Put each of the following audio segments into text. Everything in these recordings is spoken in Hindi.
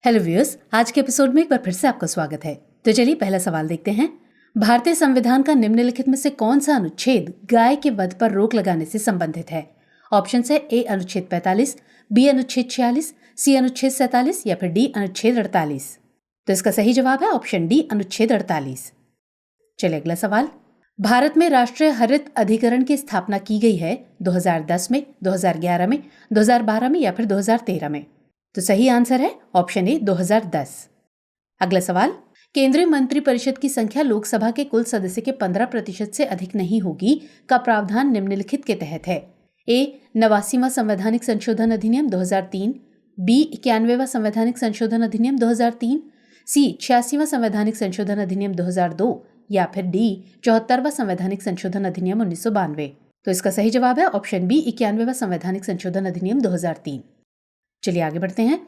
हेलो व्यूअर्स, आज के एपिसोड में एक बार फिर से आपका स्वागत है। तो चलिए पहला सवाल देखते हैं। भारतीय संविधान का निम्नलिखित में से कौन सा अनुच्छेद गाय के वध पर रोक लगाने से संबंधित है? ऑप्शन है ए अनुच्छेद 45, बी अनुच्छेद 46, सी अनुच्छेद 47 या फिर डी अनुच्छेद 48। तो इसका सही जवाब है ऑप्शन डी अनुच्छेद 48। चलिए अगला सवाल। भारत में राष्ट्रीय हरित अधिकरण की स्थापना की गई है 2010 में, 2011 में, 2012 में या फिर 2013 में? तो सही आंसर है ऑप्शन ए 2010। अगला सवाल। केंद्रीय मंत्रिपरिषद की संख्या लोकसभा के कुल सदस्य के 15% से अधिक नहीं होगी का प्रावधान निम्नलिखित के तहत है? ए 89वां संवैधानिक संशोधन अधिनियम 2003, बी 91वां संवैधानिक संशोधन अधिनियम 2003, सी 86वां संवैधानिक संशोधन अधिनियम 2002 या फिर डी 74वां संवैधानिक संशोधन अधिनियम 1992। तो इसका सही जवाब है ऑप्शन बी 91वां संवैधानिक संशोधन अधिनियम 2003। चलिए आगे बढ़ते हैं।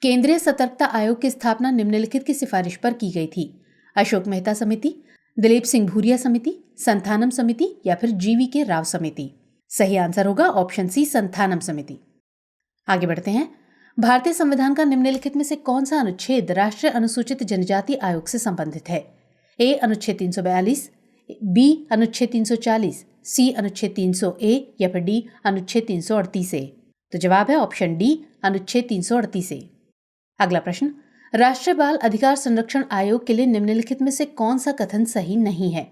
केंद्रीय सतर्कता आयोग की स्थापना निम्नलिखित की सिफारिश पर की गई थी? अशोक मेहता समिति, दिलीप सिंह भूरिया समिति, संथानम समिति या फिर जीवी के राव समिति? सही आंसर होगा ऑप्शन सी संथानम समिति। आगे बढ़ते हैं। भारतीय संविधान का निम्नलिखित में से कौन सा अनुच्छेद राष्ट्रीय अनुसूचित जनजाति आयोग से संबंधित है? ए अनुच्छेद 342, बी अनुच्छेद 340, सी अनुच्छेद 300A या फिर डी अनुच्छेद 338A? तो जवाब है ऑप्शन डी अनुच्छेद 338A। अगला प्रश्न। राष्ट्रीय बाल अधिकार संरक्षण आयोग के लिए निम्नलिखित में से कौन सा कथन सही नहीं है?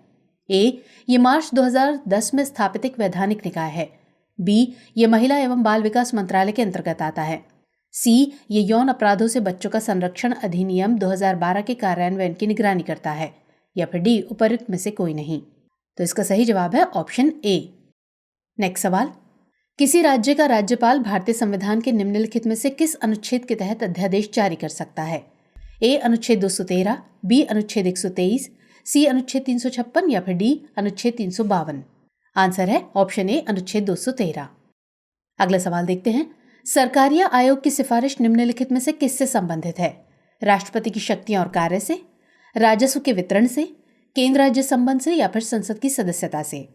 ए ये मार्च 2010 में स्थापित एक वैधानिक निकाय है। बी ये महिला एवं बाल विकास मंत्रालय के अंतर्गत आता है। सी ये यौन अपराधों से बच्चों का संरक्षण अधिनियम 2012 के कार्यान्वयन की निगरानी करता है या फिर डी उपरोक्त में से कोई नहीं? तो इसका सही जवाब है ऑप्शन ए। नेक्स्ट सवाल। किसी राज्य का राज्यपाल भारतीय संविधान के निम्नलिखित में से किस अनुच्छेद के तहत अध्यादेश जारी कर सकता है? ए अनुच्छेद 213, बी अनुच्छेद 123, सी अनुच्छेद 356 या फिर डी अनुच्छेद 352? आंसर है ऑप्शन ए अनुच्छेद 213। अगला सवाल देखते हैं। सरकारिया आयोग की सिफारिश निम्नलिखित में से किससे संबंधित है? राष्ट्रपति की शक्तियां और कार्य से, राजस्व के वितरण से, केंद्र राज्य संबंध से या फिर संसद की सदस्यता से?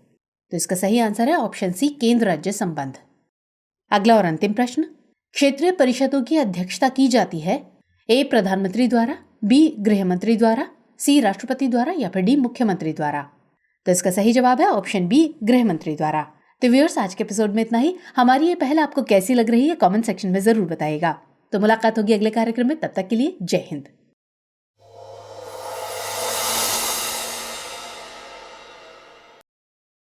तो इसका सही आंसर है ऑप्शन सी केंद्र राज्य संबंध। अगला और अंतिम प्रश्न। क्षेत्रीय परिषदों की अध्यक्षता की जाती है? ए प्रधानमंत्री द्वारा, बी गृह मंत्री द्वारा, सी राष्ट्रपति द्वारा या फिर डी मुख्यमंत्री द्वारा? तो इसका सही जवाब है ऑप्शन बी गृह मंत्री द्वारा। तो व्यूअर्स, आज के एपिसोड में इतना ही। हमारी ये पहल आपको कैसी लग रही है कमेंट सेक्शन में जरूर बताइएगा। तो मुलाकात होगी अगले कार्यक्रम में। तब तक के लिए जय हिंद।